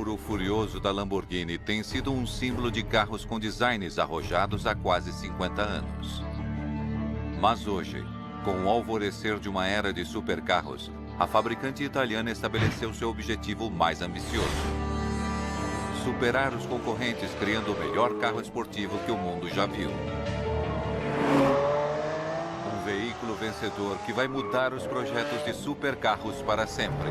ouro furioso da Lamborghini tem sido um símbolo de carros com designs arrojados há quase 50 anos. Mas hoje, com o alvorecer de uma era de supercarros, a fabricante italiana estabeleceu seu objetivo mais ambicioso: superar os concorrentes criando o melhor carro esportivo que o mundo já viu. Um veículo vencedor que vai mudar os projetos de supercarros para sempre.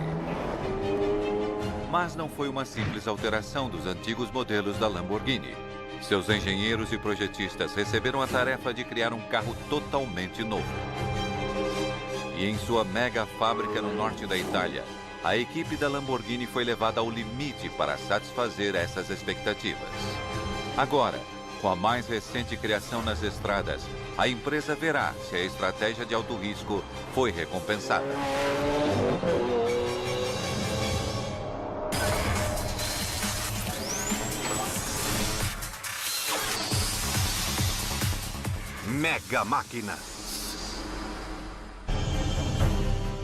Mas não foi uma simples alteração dos antigos modelos da Lamborghini. Seus engenheiros e projetistas receberam a tarefa de criar um carro totalmente novo. E em sua mega fábrica no norte da Itália, a equipe da Lamborghini foi levada ao limite para satisfazer essas expectativas. Agora, com a mais recente criação nas estradas, a empresa verá se a estratégia de alto risco foi recompensada. Mega Máquina.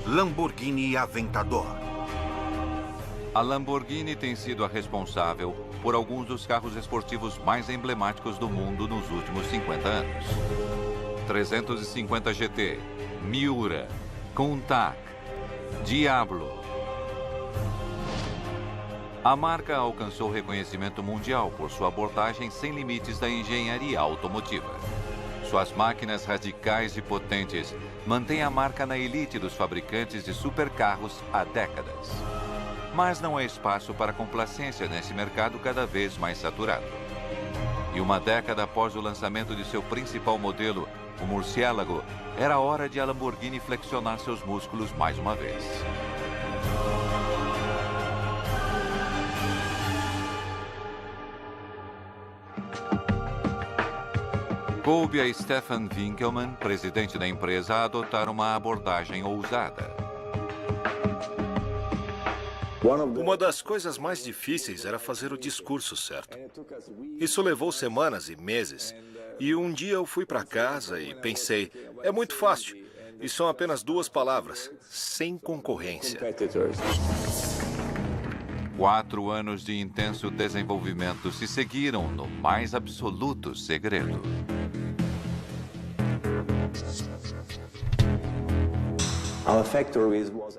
Lamborghini Aventador. A Lamborghini tem sido a responsável por alguns dos carros esportivos mais emblemáticos do mundo nos últimos 50 anos. 350 GT, Miura, Countach, Diablo. A marca alcançou reconhecimento mundial por sua abordagem sem limites da engenharia automotiva. Suas máquinas radicais e potentes mantêm a marca na elite dos fabricantes de supercarros há décadas. Mas não há espaço para complacência nesse mercado cada vez mais saturado. E uma década após o lançamento de seu principal modelo, o Murciélago, era hora de a Lamborghini flexionar seus músculos mais uma vez. Coube a Stefan Winkelmann, presidente da empresa, a adotar uma abordagem ousada. Uma das coisas mais difíceis era fazer o discurso certo. Isso levou semanas e meses. E um dia eu fui para casa e pensei, é muito fácil. E são apenas duas palavras: sem concorrência. 4 anos de intenso desenvolvimento se seguiram no mais absoluto segredo.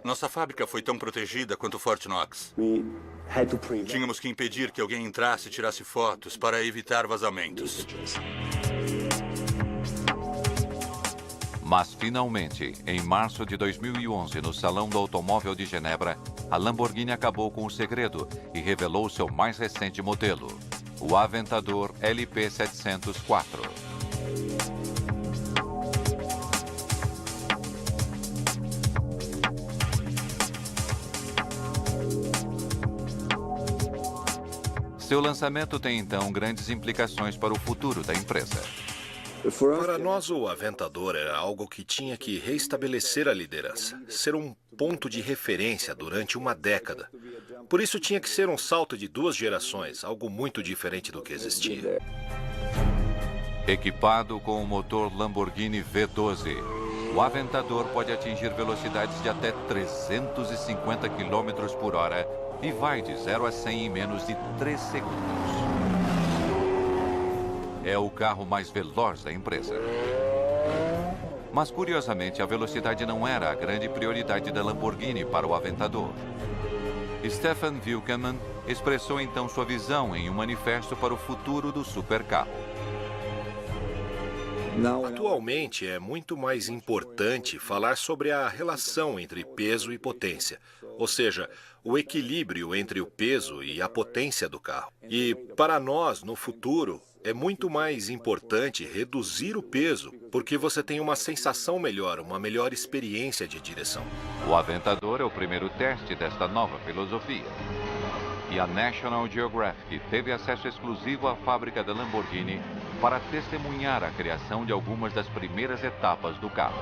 Nossa fábrica foi tão protegida quanto Fort Knox. Tínhamos que impedir que alguém entrasse e tirasse fotos para evitar vazamentos. Mas, finalmente, em março de 2011, no Salão do Automóvel de Genebra, a Lamborghini acabou com o segredo e revelou seu mais recente modelo, o Aventador LP704. Seu lançamento tem, então, grandes implicações para o futuro da empresa. Para nós, o Aventador era algo que tinha que reestabelecer a liderança, ser um ponto de referência durante uma década. Por isso tinha que ser um salto de 2 gerações, algo muito diferente do que existia. Equipado com o motor Lamborghini V12, o Aventador pode atingir velocidades de até 350 km por hora e vai de 0 a 100 em menos de 3 segundos. É o carro mais veloz da empresa. Mas, curiosamente, a velocidade não era a grande prioridade da Lamborghini para o Aventador. Stefan Winkelmann expressou então sua visão em um manifesto para o futuro do supercarro. Atualmente, é muito mais importante falar sobre a relação entre peso e potência, ou seja, o equilíbrio entre o peso e a potência do carro. E, para nós, no futuro, é muito mais importante reduzir o peso, porque você tem uma sensação melhor, uma melhor experiência de direção. O Aventador é o primeiro teste desta nova filosofia. E a National Geographic teve acesso exclusivo à fábrica da Lamborghini para testemunhar a criação de algumas das primeiras etapas do carro.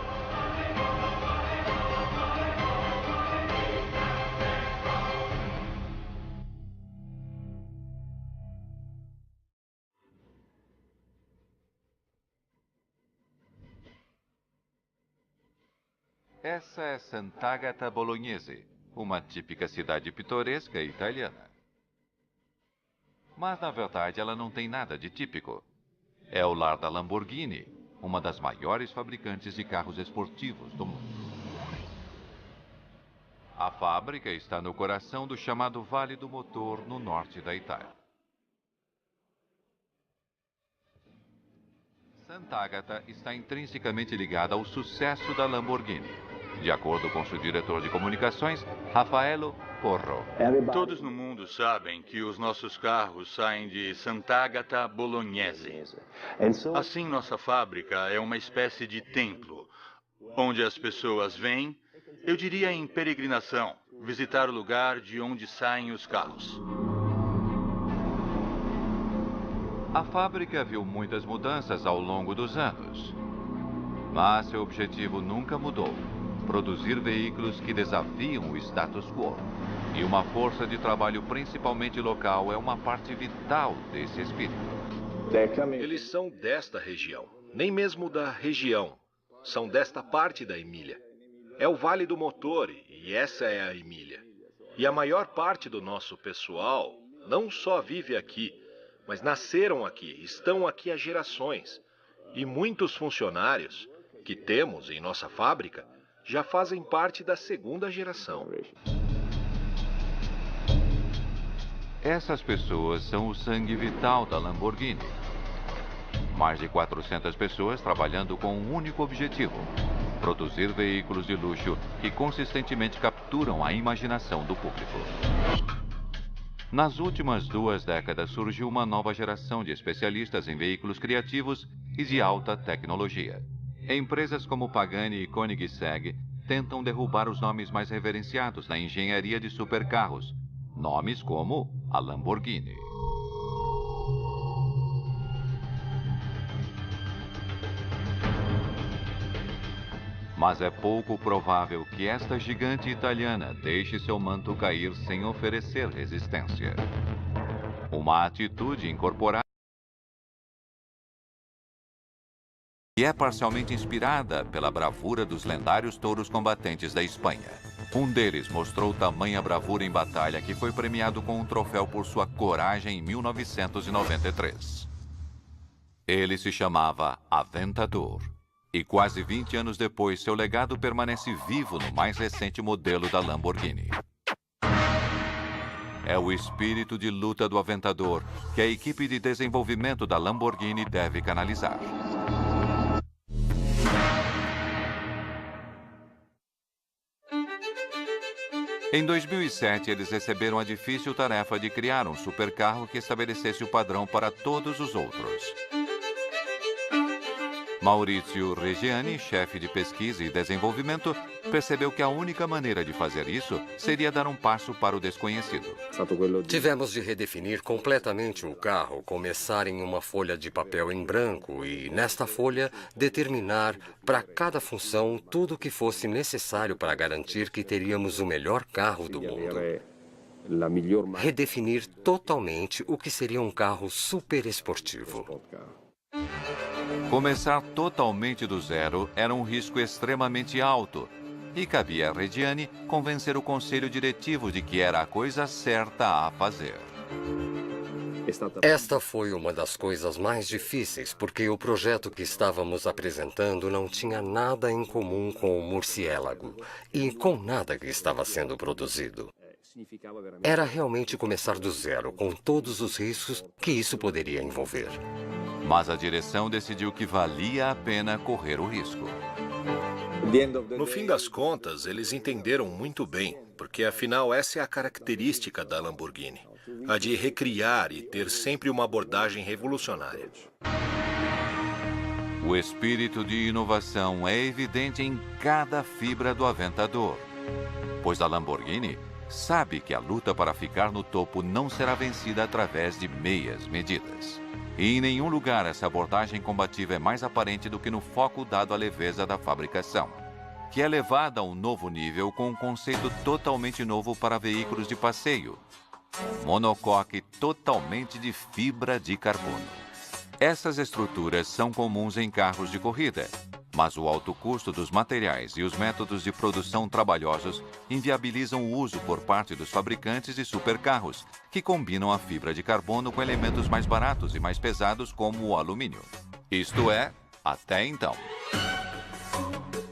Essa é Sant'Agata Bolognese, uma típica cidade pitoresca italiana. Mas, na verdade, ela não tem nada de típico. É o lar da Lamborghini, uma das maiores fabricantes de carros esportivos do mundo. A fábrica está no coração do chamado Vale do Motor, no norte da Itália. Sant'Agata está intrinsecamente ligada ao sucesso da Lamborghini, de acordo com seu diretor de comunicações, Raffaello Porro. Todos no mundo sabem que os nossos carros saem de Sant'Agata Bolognese. Assim, nossa fábrica é uma espécie de templo, onde as pessoas vêm, eu diria em peregrinação, visitar o lugar de onde saem os carros. A fábrica viu muitas mudanças ao longo dos anos, mas seu objetivo nunca mudou: produzir veículos que desafiam o status quo. E uma força de trabalho principalmente local é uma parte vital desse espírito. Eles são desta região, nem mesmo da região, são desta parte da Emília. É o Vale do Motor e essa é a Emília. E a maior parte do nosso pessoal não só vive aqui, mas nasceram aqui, estão aqui há gerações. E muitos funcionários que temos em nossa fábrica já fazem parte da segunda geração. Essas pessoas são o sangue vital da Lamborghini. Mais de 400 pessoas trabalhando com um único objetivo: produzir veículos de luxo que consistentemente capturam a imaginação do público. Nas últimas 2 décadas surgiu uma nova geração de especialistas em veículos criativos e de alta tecnologia. Empresas como Pagani e Koenigsegg tentam derrubar os nomes mais reverenciados na engenharia de supercarros, nomes como a Lamborghini. Mas é pouco provável que esta gigante italiana deixe seu manto cair sem oferecer resistência. Uma atitude incorporada e é parcialmente inspirada pela bravura dos lendários touros combatentes da Espanha. Um deles mostrou tamanha bravura em batalha que foi premiado com um troféu por sua coragem em 1993. Ele se chamava Aventador. E quase 20 anos depois, seu legado permanece vivo no mais recente modelo da Lamborghini. É o espírito de luta do Aventador que a equipe de desenvolvimento da Lamborghini deve canalizar. Em 2007, eles receberam a difícil tarefa de criar um supercarro que estabelecesse o padrão para todos os outros. Maurizio Reggiani, chefe de pesquisa e desenvolvimento, percebeu que a única maneira de fazer isso seria dar um passo para o desconhecido. Tivemos de redefinir completamente o carro, começar em uma folha de papel em branco e, nesta folha, determinar para cada função tudo o que fosse necessário para garantir que teríamos o melhor carro do mundo. Redefinir totalmente o que seria um carro super esportivo. Começar totalmente do zero era um risco extremamente alto e cabia a Reggiani convencer o conselho diretivo de que era a coisa certa a fazer. Esta foi uma das coisas mais difíceis, porque o projeto que estávamos apresentando não tinha nada em comum com o murciélago e com nada que estava sendo produzido. Era realmente começar do zero, com todos os riscos que isso poderia envolver. Mas a direção decidiu que valia a pena correr o risco. No fim das contas, eles entenderam muito bem, porque afinal essa é a característica da Lamborghini, a de recriar e ter sempre uma abordagem revolucionária. O espírito de inovação é evidente em cada fibra do Aventador, pois a Lamborghini sabe que a luta para ficar no topo não será vencida através de meias medidas. E em nenhum lugar essa abordagem combativa é mais aparente do que no foco dado à leveza da fabricação, que é levada a um novo nível com um conceito totalmente novo para veículos de passeio: monocoque totalmente de fibra de carbono. Essas estruturas são comuns em carros de corrida, Mas o alto custo dos materiais e os métodos de produção trabalhosos inviabilizam o uso por parte dos fabricantes de supercarros, que combinam a fibra de carbono com elementos mais baratos e mais pesados como o alumínio. Isto é, até então.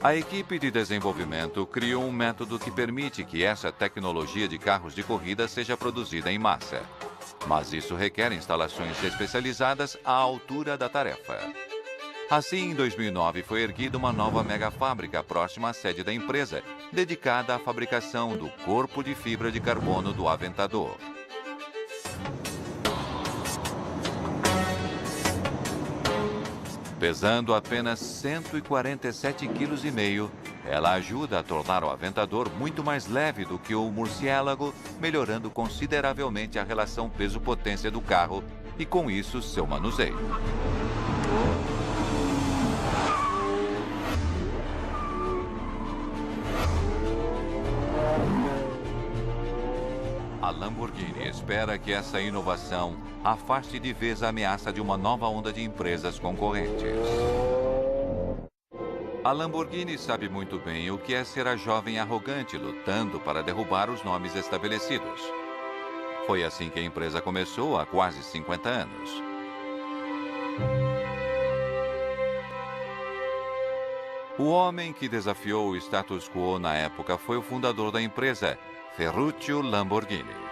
A equipe de desenvolvimento criou um método que permite que essa tecnologia de carros de corrida seja produzida em massa. Mas isso requer instalações especializadas à altura da tarefa. Assim, em 2009, foi erguida uma nova megafábrica próxima à sede da empresa, dedicada à fabricação do corpo de fibra de carbono do Aventador. Pesando apenas 147,5 kg, ela ajuda a tornar o Aventador muito mais leve do que o Murciélago, melhorando consideravelmente a relação peso-potência do carro e, com isso, seu manuseio. A Lamborghini espera que essa inovação afaste de vez a ameaça de uma nova onda de empresas concorrentes. A Lamborghini sabe muito bem o que é ser a jovem arrogante lutando para derrubar os nomes estabelecidos. Foi assim que a empresa começou há quase 50 anos. O homem que desafiou o status quo na época foi o fundador da empresa, Ferruccio Lamborghini.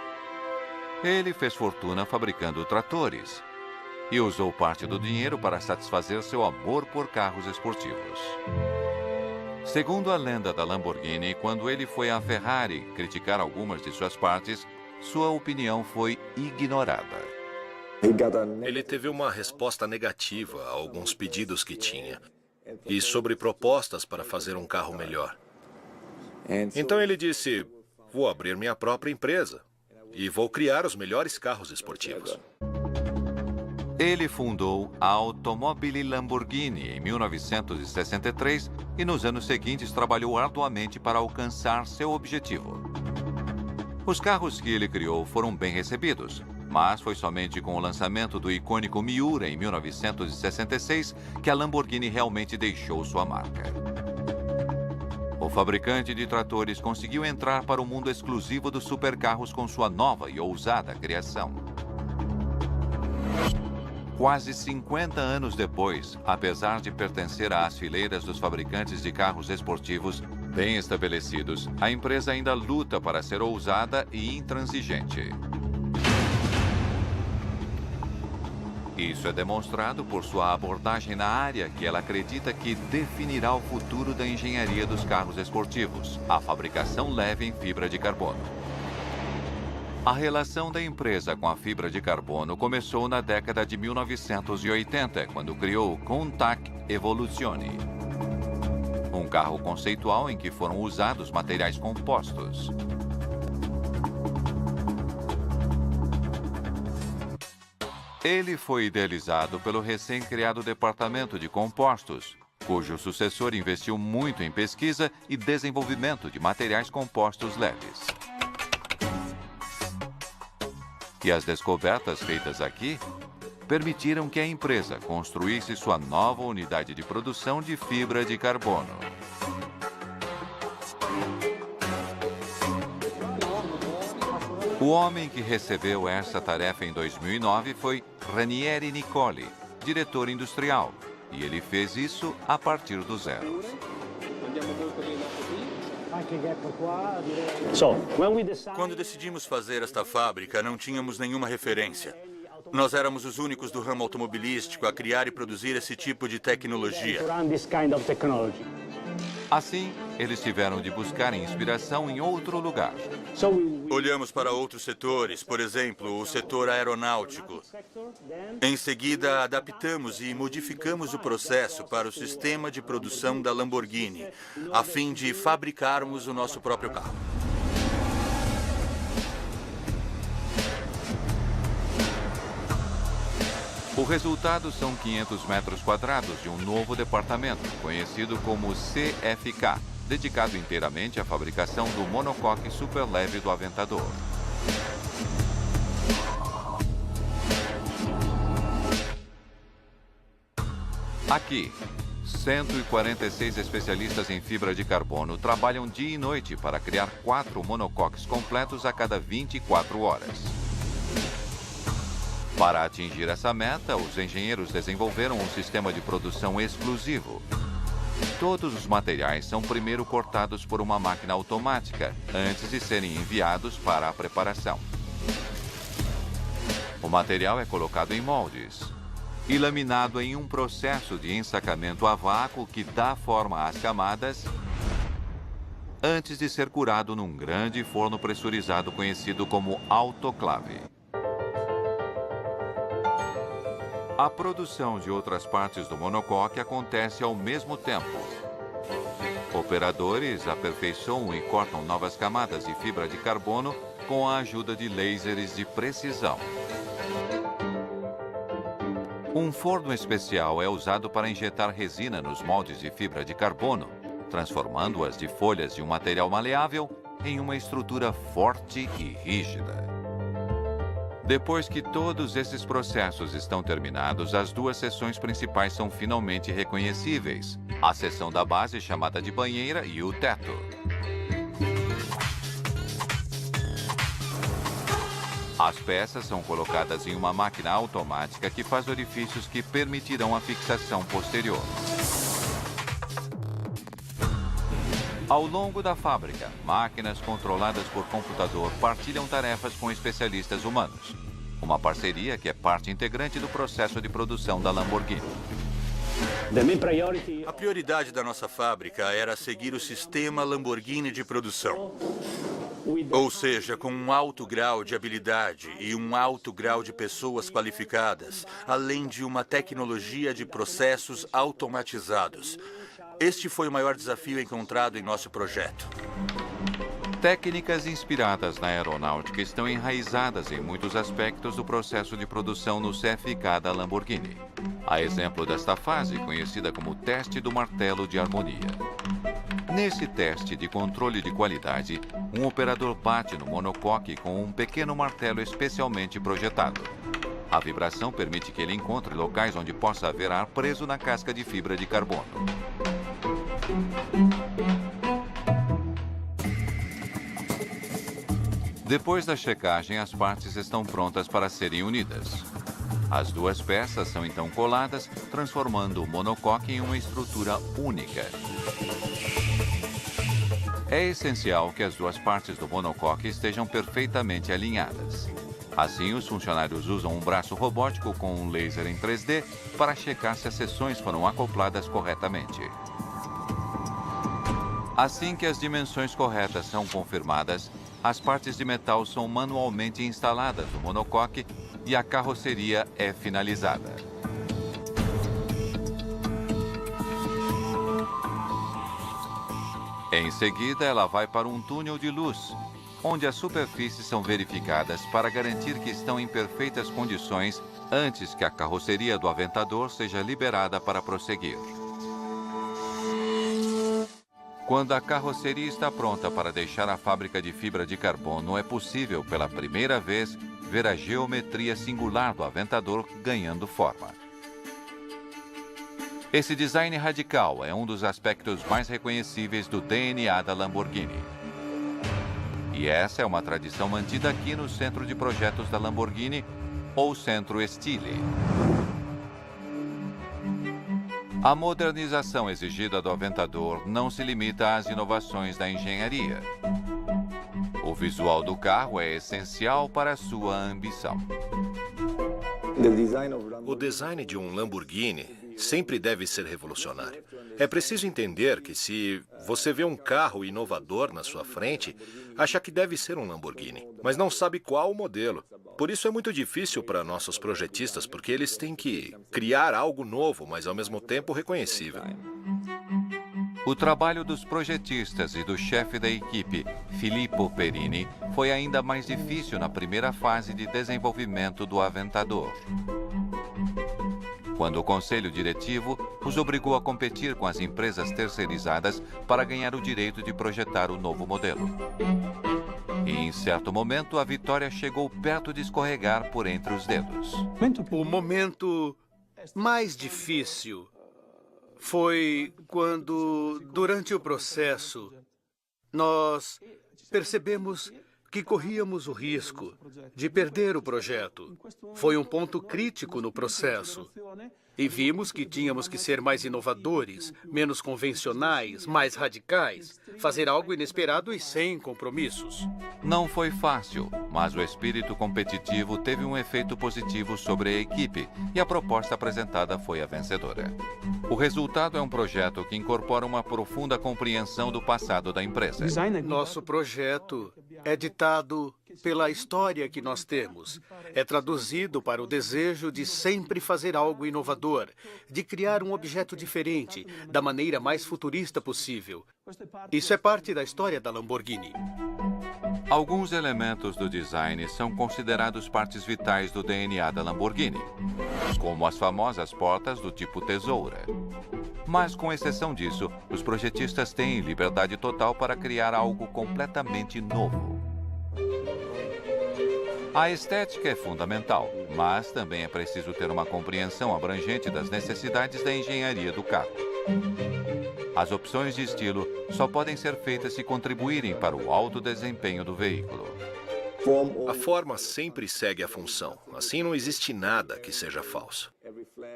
Ele fez fortuna fabricando tratores e usou parte do dinheiro para satisfazer seu amor por carros esportivos. Segundo a lenda da Lamborghini, quando ele foi à Ferrari criticar algumas de suas partes, sua opinião foi ignorada. Ele teve uma resposta negativa a alguns pedidos que tinha e sobre propostas para fazer um carro melhor. Então ele disse: vou abrir minha própria empresa e vou criar os melhores carros esportivos. Ele fundou a Automobili Lamborghini em 1963 e nos anos seguintes trabalhou arduamente para alcançar seu objetivo. Os carros que ele criou foram bem recebidos, mas foi somente com o lançamento do icônico Miura em 1966 que a Lamborghini realmente deixou sua marca. O fabricante de tratores conseguiu entrar para o mundo exclusivo dos supercarros com sua nova e ousada criação. Quase 50 anos depois, apesar de pertencer às fileiras dos fabricantes de carros esportivos bem estabelecidos, a empresa ainda luta para ser ousada e intransigente. Isso é demonstrado por sua abordagem na área que ela acredita que definirá o futuro da engenharia dos carros esportivos, a fabricação leve em fibra de carbono. A relação da empresa com a fibra de carbono começou na década de 1980, quando criou o Countach Evoluzione, um carro conceitual em que foram usados materiais compostos. Ele foi idealizado pelo recém-criado Departamento de Compostos, cujo sucessor investiu muito em pesquisa e desenvolvimento de materiais compostos leves. E as descobertas feitas aqui permitiram que a empresa construísse sua nova unidade de produção de fibra de carbono. O homem que recebeu essa tarefa em 2009 foi Ranieri Niccoli, diretor industrial, e ele fez isso a partir do zero. Quando decidimos fazer esta fábrica, não tínhamos nenhuma referência. Nós éramos os únicos do ramo automobilístico a criar e produzir esse tipo de tecnologia. Assim, eles tiveram de buscar inspiração em outro lugar. Olhamos para outros setores, por exemplo, o setor aeronáutico. Em seguida, adaptamos e modificamos o processo para o sistema de produção da Lamborghini, a fim de fabricarmos o nosso próprio carro. O resultado são 500 metros quadrados de um novo departamento, conhecido como CFK, dedicado inteiramente à fabricação do monocoque superleve do Aventador. Aqui, 146 especialistas em fibra de carbono trabalham dia e noite para criar 4 monocoques completos a cada 24 horas. Para atingir essa meta, os engenheiros desenvolveram um sistema de produção exclusivo. Todos os materiais são primeiro cortados por uma máquina automática, antes de serem enviados para a preparação. O material é colocado em moldes e laminado em um processo de ensacamento a vácuo que dá forma às camadas antes de ser curado num grande forno pressurizado conhecido como autoclave. A produção de outras partes do monocoque acontece ao mesmo tempo. Operadores aperfeiçoam e cortam novas camadas de fibra de carbono com a ajuda de lasers de precisão. Um forno especial é usado para injetar resina nos moldes de fibra de carbono, transformando-as de folhas de um material maleável em uma estrutura forte e rígida. Depois que todos esses processos estão terminados, as duas seções principais são finalmente reconhecíveis: a seção da base, chamada de banheira, e o teto. As peças são colocadas em uma máquina automática que faz orifícios que permitirão a fixação posterior. Ao longo da fábrica, máquinas controladas por computador partilham tarefas com especialistas humanos. Uma parceria que é parte integrante do processo de produção da Lamborghini. A prioridade da nossa fábrica era seguir o sistema Lamborghini de produção. Ou seja, com um alto grau de habilidade e um alto grau de pessoas qualificadas, além de uma tecnologia de processos automatizados. Este foi o maior desafio encontrado em nosso projeto. Técnicas inspiradas na aeronáutica estão enraizadas em muitos aspectos do processo de produção no CFK da Lamborghini. A exemplo desta fase, conhecida como teste do martelo de harmonia. Nesse teste de controle de qualidade, um operador bate no monocoque com um pequeno martelo especialmente projetado. A vibração permite que ele encontre locais onde possa haver ar preso na casca de fibra de carbono. Depois da checagem, as partes estão prontas para serem unidas. As duas peças são então coladas, transformando o monocoque em uma estrutura única. É essencial que as duas partes do monocoque estejam perfeitamente alinhadas. Assim, os funcionários usam um braço robótico com um laser em 3D para checar se as seções foram acopladas corretamente. Assim que as dimensões corretas são confirmadas, as partes de metal são manualmente instaladas no monocoque e a carroceria é finalizada. Em seguida, ela vai para um túnel de luz, onde as superfícies são verificadas para garantir que estão em perfeitas condições antes que a carroceria do Aventador seja liberada para prosseguir. Quando a carroceria está pronta para deixar a fábrica de fibra de carbono, é possível, pela primeira vez, ver a geometria singular do Aventador ganhando forma. Esse design radical é um dos aspectos mais reconhecíveis do DNA da Lamborghini. E essa é uma tradição mantida aqui no Centro de Projetos da Lamborghini, ou Centro Stile. A modernização exigida do Aventador não se limita às inovações da engenharia. O visual do carro é essencial para a sua ambição. O design de um Lamborghini sempre deve ser revolucionário. É preciso entender que se você vê um carro inovador na sua frente, acha que deve ser um Lamborghini, mas não sabe qual o modelo. Por isso é muito difícil para nossos projetistas, porque eles têm que criar algo novo, mas ao mesmo tempo reconhecível. O trabalho dos projetistas e do chefe da equipe, Filippo Perini, foi ainda mais difícil na primeira fase de desenvolvimento do Aventador, quando o conselho diretivo os obrigou a competir com as empresas terceirizadas para ganhar o direito de projetar o novo modelo. E, em certo momento, a vitória chegou perto de escorregar por entre os dedos. O momento mais difícil foi quando, durante o processo, nós percebemos que corríamos o risco de perder o projeto. Foi um ponto crítico no processo. E vimos que tínhamos que ser mais inovadores, menos convencionais, mais radicais, fazer algo inesperado e sem compromissos. Não foi fácil, mas o espírito competitivo teve um efeito positivo sobre a equipe e a proposta apresentada foi a vencedora. O resultado é um projeto que incorpora uma profunda compreensão do passado da empresa. Nosso projeto é ditado pela história que nós temos. É traduzido para o desejo de sempre fazer algo inovador, de criar um objeto diferente, da maneira mais futurista possível. Isso é parte da história da Lamborghini. Alguns elementos do design são considerados partes vitais do DNA da Lamborghini, como as famosas portas do tipo tesoura. Mas, com exceção disso, os projetistas têm liberdade total para criar algo completamente novo. A estética é fundamental, mas também é preciso ter uma compreensão abrangente das necessidades da engenharia do carro. As opções de estilo só podem ser feitas se contribuírem para o alto desempenho do veículo. A forma sempre segue a função, assim não existe nada que seja falso.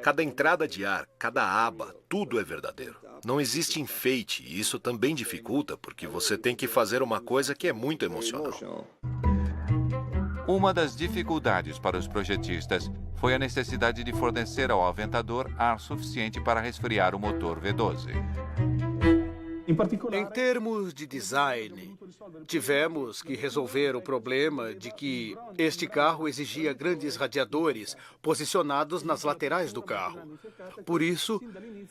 Cada entrada de ar, cada aba, tudo é verdadeiro. Não existe enfeite e isso também dificulta porque você tem que fazer uma coisa que é muito emocional. Uma das dificuldades para os projetistas foi a necessidade de fornecer ao Aventador ar suficiente para resfriar o motor V12. Em termos de design, tivemos que resolver o problema de que este carro exigia grandes radiadores posicionados nas laterais do carro. Por isso,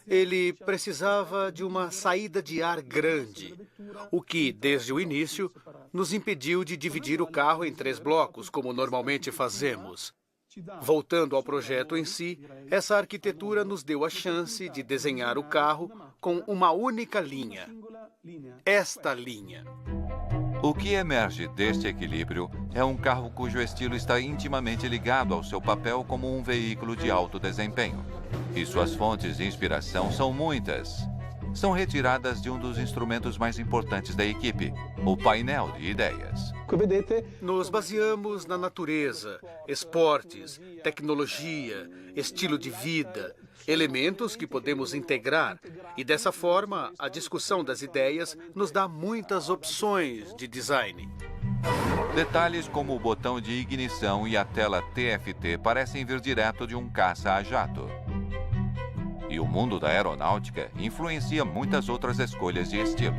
ele precisava de uma saída de ar grande, o que, desde o início, nos impediu de dividir o carro em 3 blocos, como normalmente fazemos. Voltando ao projeto em si, essa arquitetura nos deu a chance de desenhar o carro com uma única linha. Esta linha. O que emerge deste equilíbrio é um carro cujo estilo está intimamente ligado ao seu papel como um veículo de alto desempenho. E suas fontes de inspiração são muitas. São retiradas de um dos instrumentos mais importantes da equipe, o painel de ideias. Nos baseamos na natureza, esportes, tecnologia, estilo de vida, elementos que podemos integrar. E dessa forma, a discussão das ideias nos dá muitas opções de design. Detalhes como o botão de ignição e a tela TFT parecem vir direto de um caça a jato. E o mundo da aeronáutica influencia muitas outras escolhas de estilo.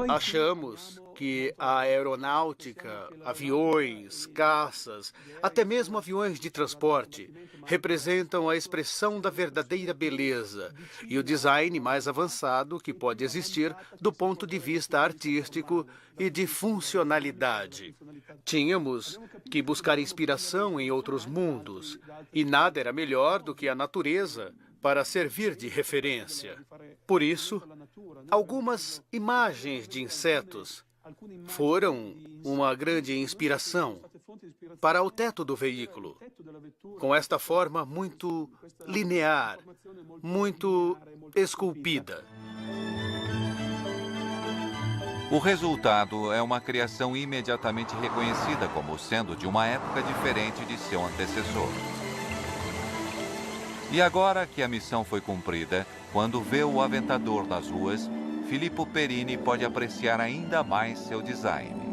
Achamos que a aeronáutica, aviões, caças, até mesmo aviões de transporte, representam a expressão da verdadeira beleza e o design mais avançado que pode existir do ponto de vista artístico e de funcionalidade. Tínhamos que buscar inspiração em outros mundos e nada era melhor do que a natureza para servir de referência. Por isso, algumas imagens de insetos foram uma grande inspiração para o teto do veículo, com esta forma muito linear, muito esculpida. O resultado é uma criação imediatamente reconhecida como sendo de uma época diferente de seu antecessor. E agora que a missão foi cumprida, quando vê o Aventador nas ruas, Filippo Perini pode apreciar ainda mais seu design.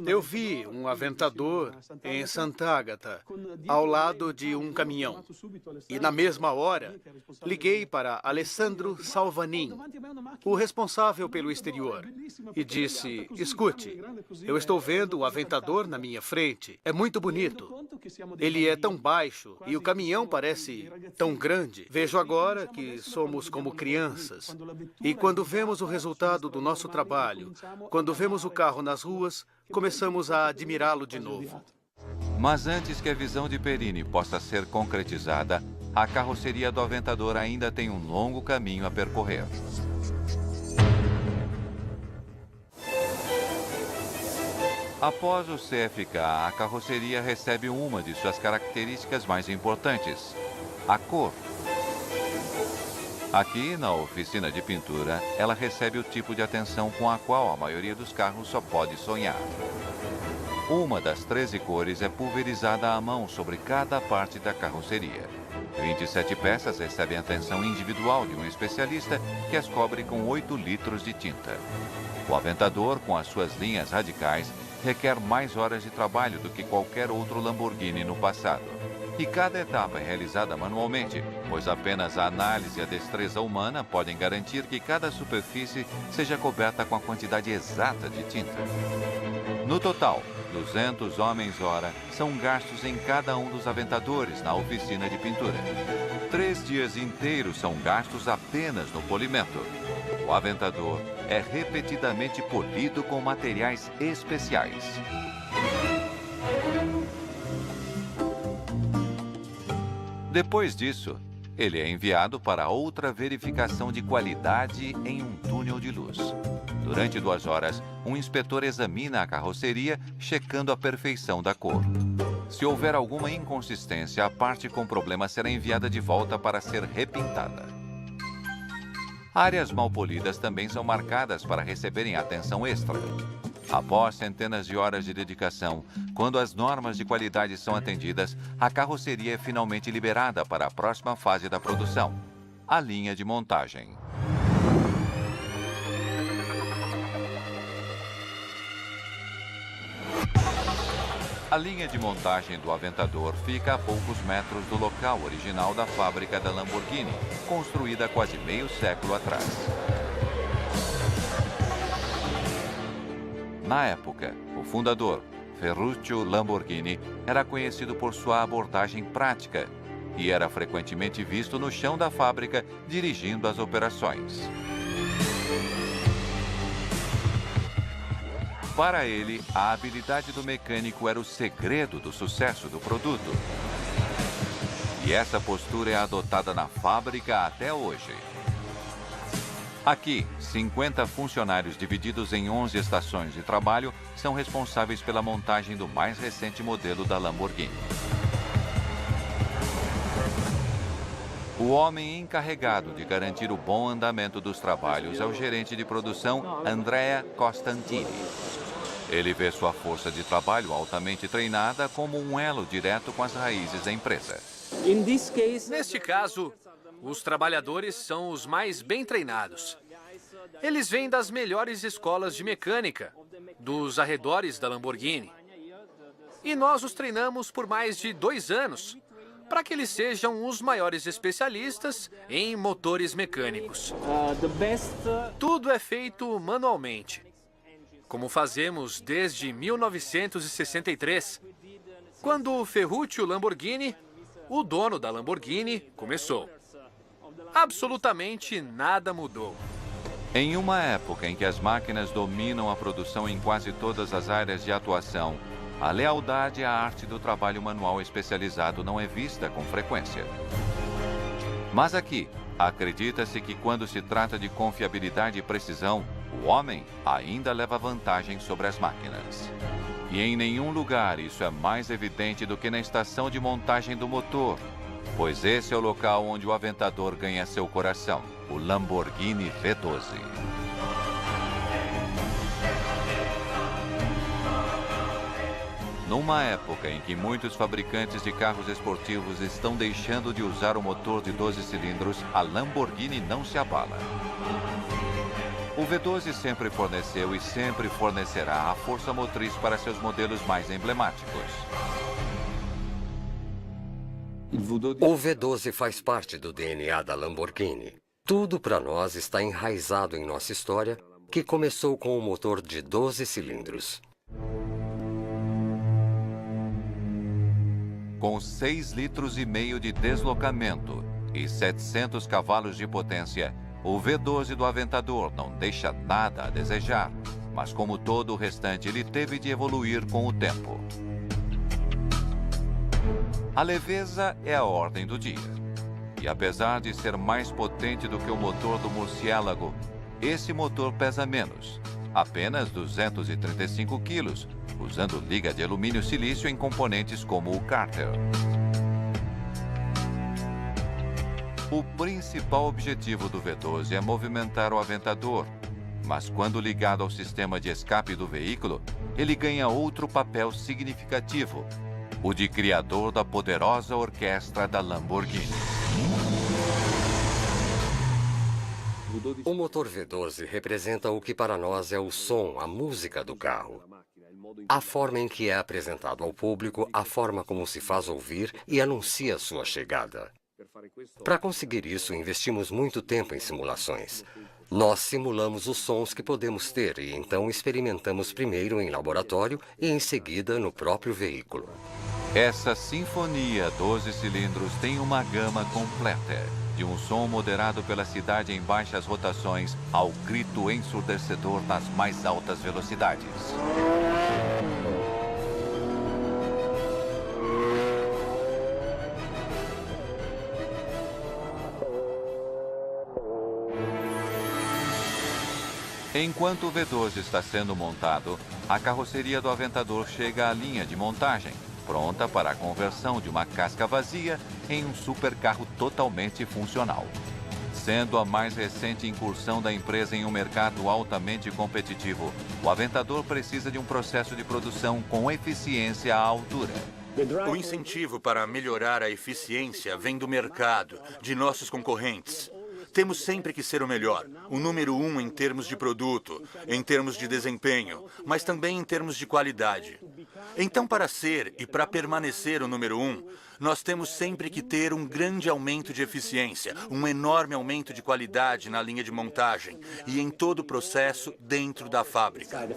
Eu vi um Aventador em Sant'Agata, ao lado de um caminhão. E na mesma hora, liguei para Alessandro Salvanin, o responsável pelo exterior, e disse: escute, eu estou vendo o Aventador na minha frente. É muito bonito. Ele é tão baixo e o caminhão parece tão grande. Vejo agora que somos como crianças. E quando vemos o resultado do nosso trabalho, quando vemos o carro nas ruas, começamos a admirá-lo de novo. Mas antes que a visão de Perini possa ser concretizada, a carroceria do Aventador ainda tem um longo caminho a percorrer. Após o CFK, a carroceria recebe uma de suas características mais importantes, a cor. Aqui, na oficina de pintura, ela recebe o tipo de atenção com a qual a maioria dos carros só pode sonhar. Uma das 13 cores é pulverizada à mão sobre cada parte da carroceria. 27 peças recebem atenção individual de um especialista que as cobre com 8 litros de tinta. O Aventador, com as suas linhas radicais, requer mais horas de trabalho do que qualquer outro Lamborghini no passado. E cada etapa é realizada manualmente, pois apenas a análise e a destreza humana podem garantir que cada superfície seja coberta com a quantidade exata de tinta. No total, 200 homens-hora são gastos em cada um dos Aventadores na oficina de pintura. 3 dias inteiros são gastos apenas no polimento. O Aventador é repetidamente polido com materiais especiais. Depois disso, ele é enviado para outra verificação de qualidade em um túnel de luz. Durante 2 horas, um inspetor examina a carroceria, checando a perfeição da cor. Se houver alguma inconsistência, a parte com problema será enviada de volta para ser repintada. Áreas mal polidas também são marcadas para receberem atenção extra. Após centenas de horas de dedicação, quando as normas de qualidade são atendidas, a carroceria é finalmente liberada para a próxima fase da produção, a linha de montagem. A linha de montagem do Aventador fica a poucos metros do local original da fábrica da Lamborghini, construída quase meio século atrás. Na época, o fundador, Ferruccio Lamborghini, era conhecido por sua abordagem prática e era frequentemente visto no chão da fábrica dirigindo as operações. Para ele, a habilidade do mecânico era o segredo do sucesso do produto. E essa postura é adotada na fábrica até hoje. Aqui, 50 funcionários divididos em 11 estações de trabalho são responsáveis pela montagem do mais recente modelo da Lamborghini. O homem encarregado de garantir o bom andamento dos trabalhos é o gerente de produção, Andrea Costantini. Ele vê sua força de trabalho altamente treinada como um elo direto com as raízes da empresa. Neste caso, os trabalhadores são os mais bem treinados. Eles vêm das melhores escolas de mecânica, dos arredores da Lamborghini. E nós os treinamos por mais de 2 anos, para que eles sejam os maiores especialistas em motores mecânicos. Tudo é feito manualmente, como fazemos desde 1963, quando o Ferruccio Lamborghini, o dono da Lamborghini, começou. Absolutamente nada mudou. Em uma época em que as máquinas dominam a produção em quase todas as áreas de atuação, a lealdade à arte do trabalho manual especializado não é vista com frequência. Mas aqui, acredita-se que quando se trata de confiabilidade e precisão, o homem ainda leva vantagem sobre as máquinas. E em nenhum lugar isso é mais evidente do que na estação de montagem do motor, pois esse é o local onde o Aventador ganha seu coração, o Lamborghini V12. Numa época em que muitos fabricantes de carros esportivos estão deixando de usar o motor de 12 cilindros, a Lamborghini não se abala. O V12 sempre forneceu e sempre fornecerá a força motriz para seus modelos mais emblemáticos. O V12 faz parte do DNA da Lamborghini. Tudo para nós está enraizado em nossa história, que começou com o motor de 12 cilindros. Com 6,5 litros de deslocamento e 700 cavalos de potência, o V12 do Aventador não deixa nada a desejar, mas como todo o restante, ele teve de evoluir com o tempo. A leveza é a ordem do dia. E apesar de ser mais potente do que o motor do Murciélago, esse motor pesa menos, apenas 235 quilos, usando liga de alumínio-silício em componentes como o cárter. O principal objetivo do V12 é movimentar o aventador, mas quando ligado ao sistema de escape do veículo, ele ganha outro papel significativo, o de criador da poderosa orquestra da Lamborghini. O motor V12 representa o que para nós é o som, a música do carro. A forma em que é apresentado ao público, a forma como se faz ouvir e anuncia sua chegada. Para conseguir isso, investimos muito tempo em simulações. Nós simulamos os sons que podemos ter e então experimentamos primeiro em laboratório e em seguida no próprio veículo. Essa sinfonia 12 cilindros tem uma gama completa, de um som moderado pela cidade em baixas rotações ao grito ensurdecedor nas mais altas velocidades. Enquanto o V12 está sendo montado, a carroceria do Aventador chega à linha de montagem, pronta para a conversão de uma casca vazia em um supercarro totalmente funcional. Sendo a mais recente incursão da empresa em um mercado altamente competitivo, o Aventador precisa de um processo de produção com eficiência à altura. O incentivo para melhorar a eficiência vem do mercado, de nossos concorrentes. Temos sempre que ser o melhor, o número 1 em termos de produto, em termos de desempenho, mas também em termos de qualidade. Então, para ser e para permanecer o número 1, nós temos sempre que ter um grande aumento de eficiência, um enorme aumento de qualidade na linha de montagem e em todo o processo dentro da fábrica.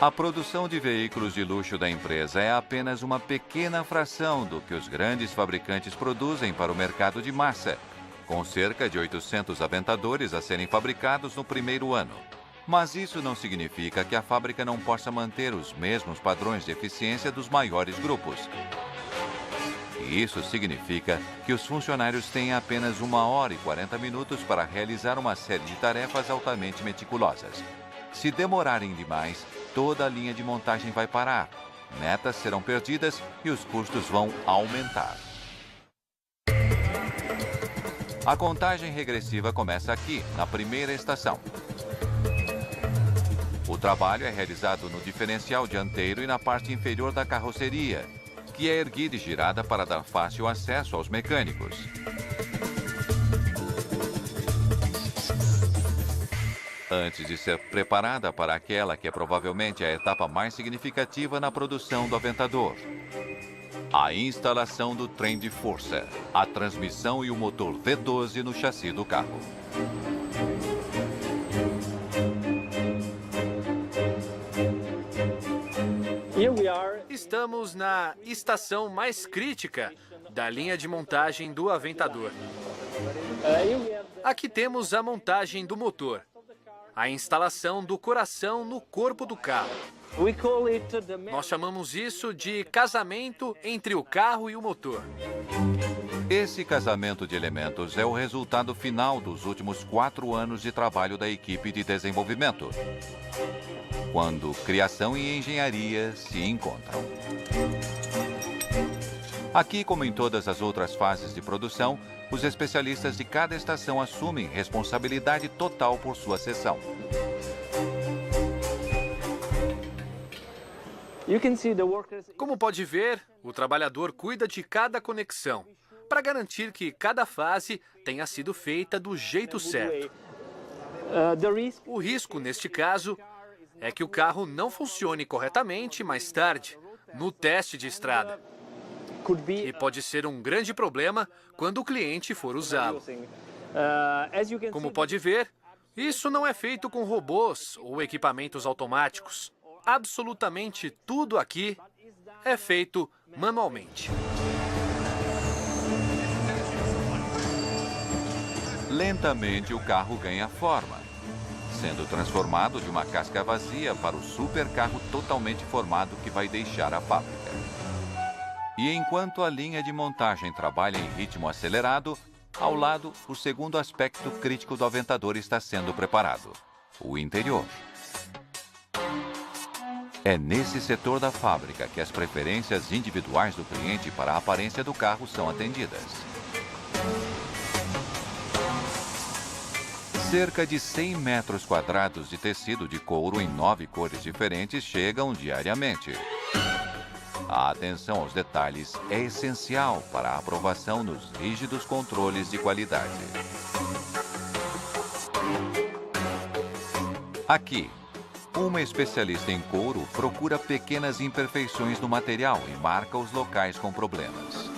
A produção de veículos de luxo da empresa é apenas uma pequena fração do que os grandes fabricantes produzem para o mercado de massa, com cerca de 800 Aventadores a serem fabricados no primeiro ano. Mas isso não significa que a fábrica não possa manter os mesmos padrões de eficiência dos maiores grupos. E isso significa que os funcionários têm apenas 1 hora e 40 minutos para realizar uma série de tarefas altamente meticulosas. Se demorarem demais, toda a linha de montagem vai parar, metas serão perdidas e os custos vão aumentar. A contagem regressiva começa aqui, na primeira estação. O trabalho é realizado no diferencial dianteiro e na parte inferior da carroceria, que é erguida e girada para dar fácil acesso aos mecânicos. Antes de ser preparada para aquela que é provavelmente a etapa mais significativa na produção do Aventador. A instalação do trem de força, a transmissão e o motor V12 no chassi do carro. Estamos na estação mais crítica da linha de montagem do Aventador. Aqui temos a montagem do motor, a instalação do coração no corpo do carro. Nós chamamos isso de casamento entre o carro e o motor. Esse casamento de elementos é o resultado final dos últimos 4 anos de trabalho da equipe de desenvolvimento, quando criação e engenharia se encontram. Aqui, como em todas as outras fases de produção, os especialistas de cada estação assumem responsabilidade total por sua seção. Como pode ver, o trabalhador cuida de cada conexão, para garantir que cada fase tenha sido feita do jeito certo. O risco, neste caso, é que o carro não funcione corretamente mais tarde, no teste de estrada. E pode ser um grande problema quando o cliente for usá-lo. Como pode ver, isso não é feito com robôs ou equipamentos automáticos. Absolutamente tudo aqui é feito manualmente. Lentamente, o carro ganha forma, sendo transformado de uma casca vazia para o supercarro totalmente formado que vai deixar a fábrica. E enquanto a linha de montagem trabalha em ritmo acelerado, ao lado, o segundo aspecto crítico do Aventador está sendo preparado: o interior. É nesse setor da fábrica que as preferências individuais do cliente para a aparência do carro são atendidas. Cerca de 100 metros quadrados de tecido de couro em 9 cores diferentes chegam diariamente. A atenção aos detalhes é essencial para a aprovação nos rígidos controles de qualidade. Aqui, uma especialista em couro procura pequenas imperfeições no material e marca os locais com problemas.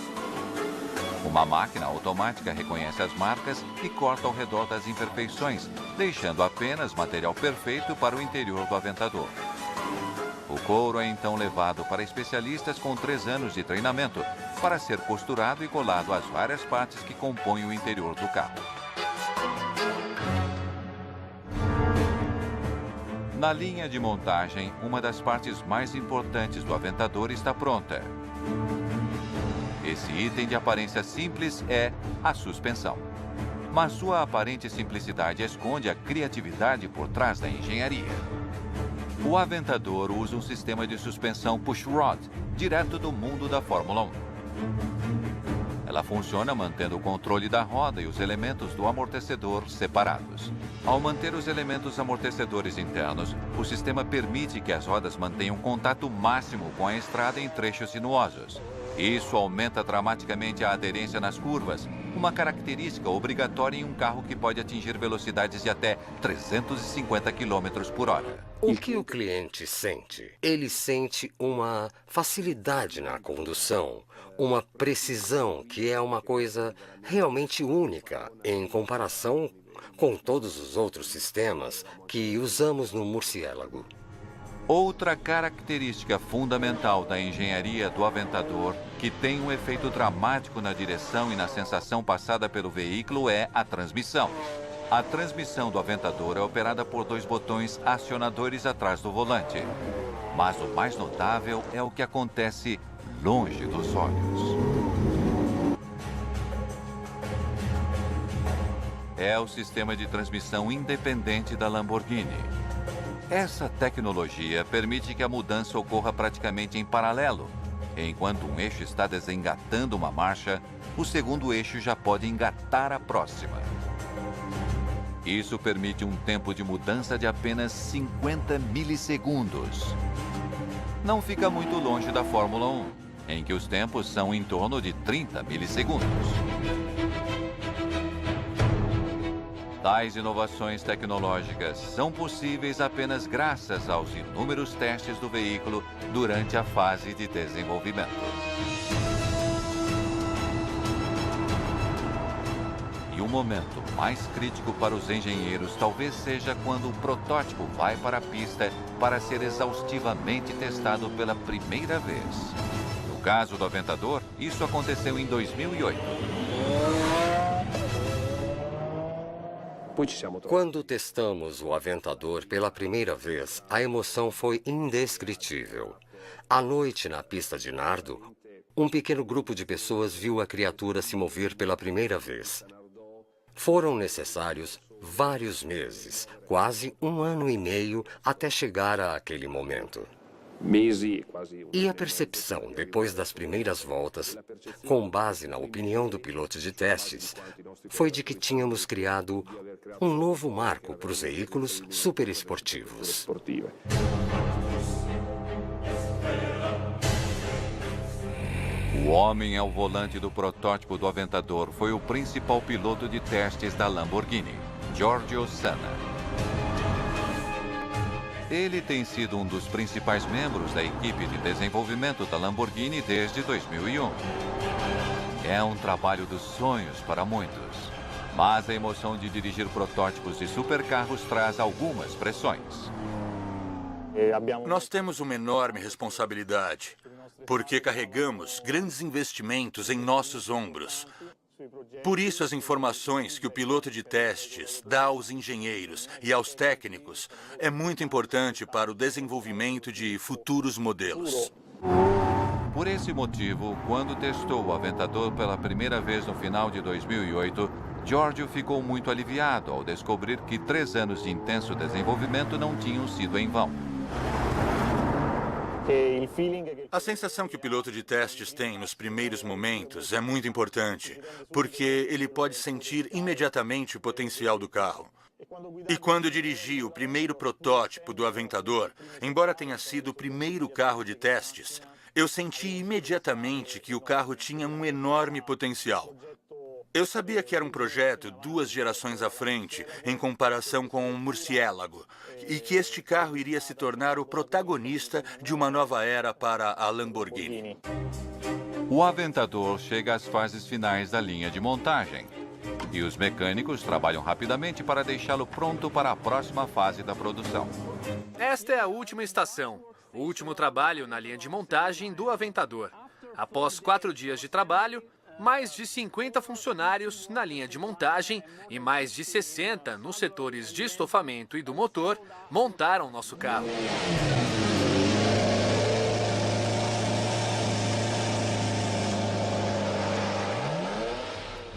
Uma máquina automática reconhece as marcas e corta ao redor das imperfeições, deixando apenas material perfeito para o interior do aventador. O couro é então levado para especialistas com 3 anos de treinamento para ser costurado e colado às várias partes que compõem o interior do carro. Na linha de montagem, uma das partes mais importantes do aventador está pronta. Esse item de aparência simples é a suspensão. Mas sua aparente simplicidade esconde a criatividade por trás da engenharia. O aventador usa um sistema de suspensão pushrod, direto do mundo da Fórmula 1. Ela funciona mantendo o controle da roda e os elementos do amortecedor separados. Ao manter os elementos amortecedores internos, o sistema permite que as rodas mantenham contato máximo com a estrada em trechos sinuosos. Isso aumenta dramaticamente a aderência nas curvas, uma característica obrigatória em um carro que pode atingir velocidades de até 350 km por hora. O que o cliente sente? Ele sente uma facilidade na condução, uma precisão que é uma coisa realmente única em comparação com todos os outros sistemas que usamos no Murciélago. Outra característica fundamental da engenharia do Aventador, que tem um efeito dramático na direção e na sensação passada pelo veículo, é a transmissão. A transmissão do Aventador é operada por 2 botões acionadores atrás do volante. Mas o mais notável é o que acontece longe dos olhos. É o sistema de transmissão independente da Lamborghini. Essa tecnologia permite que a mudança ocorra praticamente em paralelo. Enquanto um eixo está desengatando uma marcha, o segundo eixo já pode engatar a próxima. Isso permite um tempo de mudança de apenas 50 milissegundos. Não fica muito longe da Fórmula 1, em que os tempos são em torno de 30 milissegundos. Tais inovações tecnológicas são possíveis apenas graças aos inúmeros testes do veículo durante a fase de desenvolvimento. E o momento mais crítico para os engenheiros talvez seja quando o protótipo vai para a pista para ser exaustivamente testado pela primeira vez. No caso do Aventador, isso aconteceu em 2008. Quando testamos o Aventador pela primeira vez, a emoção foi indescritível. À noite, na pista de Nardo, um pequeno grupo de pessoas viu a criatura se mover pela primeira vez. Foram necessários vários meses, quase 1 ano e meio, até chegar àquele momento. E a percepção, depois das primeiras voltas, com base na opinião do piloto de testes, foi de que tínhamos criado um novo marco para os veículos superesportivos. O homem ao volante do protótipo do Aventador foi o principal piloto de testes da Lamborghini, Giorgio Sanna. Ele tem sido um dos principais membros da equipe de desenvolvimento da Lamborghini desde 2001. É um trabalho dos sonhos para muitos, mas a emoção de dirigir protótipos de supercarros traz algumas pressões. Nós temos uma enorme responsabilidade, porque carregamos grandes investimentos em nossos ombros. Por isso, as informações que o piloto de testes dá aos engenheiros e aos técnicos é muito importante para o desenvolvimento de futuros modelos. Por esse motivo, quando testou o Aventador pela primeira vez no final de 2008, Giorgio ficou muito aliviado ao descobrir que 3 anos de intenso desenvolvimento não tinham sido em vão. A sensação que o piloto de testes tem nos primeiros momentos é muito importante, porque ele pode sentir imediatamente o potencial do carro. E quando eu dirigi o primeiro protótipo do Aventador, embora tenha sido o primeiro carro de testes, eu senti imediatamente que o carro tinha um enorme potencial. Eu sabia que era um projeto 2 gerações à frente, em comparação com um Murciélago, e que este carro iria se tornar o protagonista de uma nova era para a Lamborghini. O Aventador chega às fases finais da linha de montagem. E os mecânicos trabalham rapidamente para deixá-lo pronto para a próxima fase da produção. Esta é a última estação, o último trabalho na linha de montagem do Aventador. Após 4 dias de trabalho, mais de 50 funcionários na linha de montagem e mais de 60 nos setores de estofamento e do motor montaram nosso carro.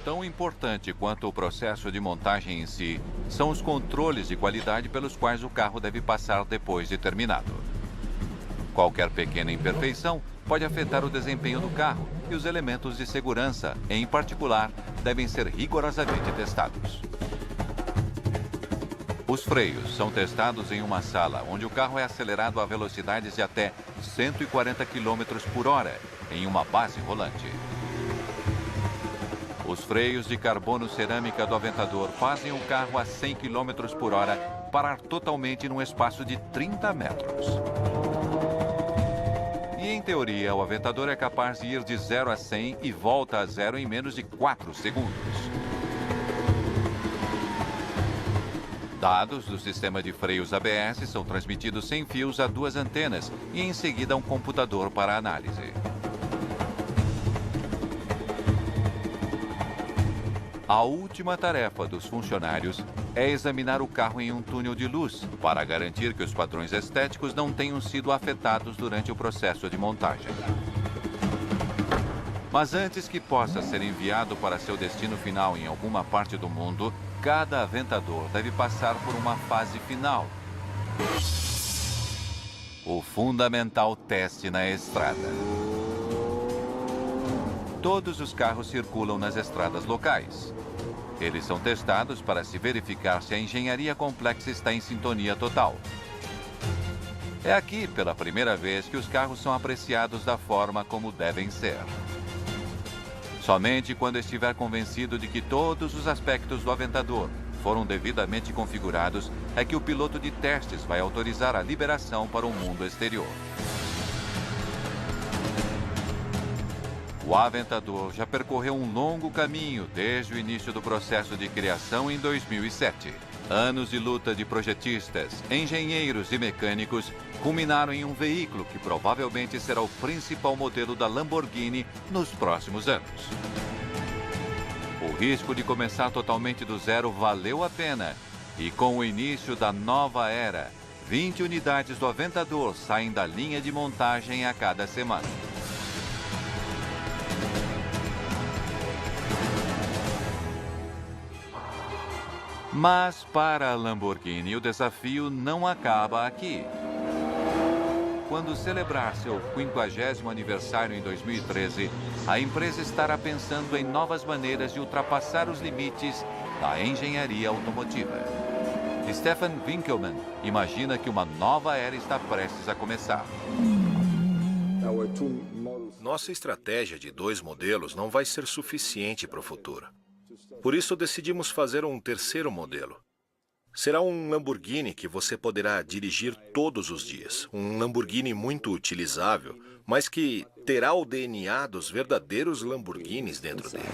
Tão importante quanto o processo de montagem em si são os controles de qualidade pelos quais o carro deve passar depois de terminado. Qualquer pequena imperfeição pode afetar o desempenho do carro e os elementos de segurança, em particular, devem ser rigorosamente testados. Os freios são testados em uma sala onde o carro é acelerado a velocidades de até 140 km por hora em uma base rolante. Os freios de carbono cerâmica do Aventador fazem o carro a 100 km por hora parar totalmente num espaço de 30 metros. E, em teoria, o Aventador é capaz de ir de 0 a 100 e volta a 0 em menos de 4 segundos. Dados do sistema de freios ABS são transmitidos sem fios a 2 antenas e, em seguida, a um computador para análise. A última tarefa dos funcionários é examinar o carro em um túnel de luz para garantir que os padrões estéticos não tenham sido afetados durante o processo de montagem. Mas antes que possa ser enviado para seu destino final em alguma parte do mundo, cada Aventador deve passar por uma fase final. O fundamental teste na estrada. Todos os carros circulam nas estradas locais. Eles são testados para se verificar se a engenharia complexa está em sintonia total. É aqui, pela primeira vez, que os carros são apreciados da forma como devem ser. Somente quando estiver convencido de que todos os aspectos do Aventador foram devidamente configurados, é que o piloto de testes vai autorizar a liberação para o mundo exterior. O Aventador já percorreu um longo caminho desde o início do processo de criação em 2007. Anos de luta de projetistas, engenheiros e mecânicos culminaram em um veículo que provavelmente será o principal modelo da Lamborghini nos próximos anos. O risco de começar totalmente do zero valeu a pena. E com o início da nova era, 20 unidades do Aventador saem da linha de montagem a cada semana. Mas para a Lamborghini, o desafio não acaba aqui. Quando celebrar seu 50º aniversário em 2013, a empresa estará pensando em novas maneiras de ultrapassar os limites da engenharia automotiva. Stefan Winkelmann imagina que uma nova era está prestes a começar. Nossa estratégia de 2 modelos não vai ser suficiente para o futuro. Por isso, decidimos fazer um 3º modelo. Será um Lamborghini que você poderá dirigir todos os dias. Um Lamborghini muito utilizável, mas que terá o DNA dos verdadeiros Lamborghinis dentro dele.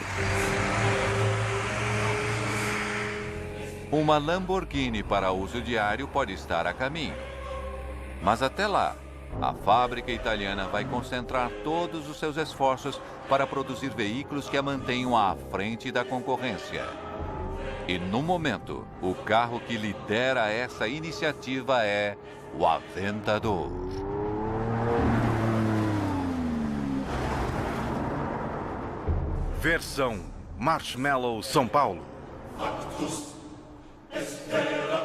Uma Lamborghini para uso diário pode estar a caminho. Mas até lá, a fábrica italiana vai concentrar todos os seus esforços para produzir veículos que a mantenham à frente da concorrência. E no momento, o carro que lidera essa iniciativa é o Aventador. Versão Marshmallow São Paulo. Estela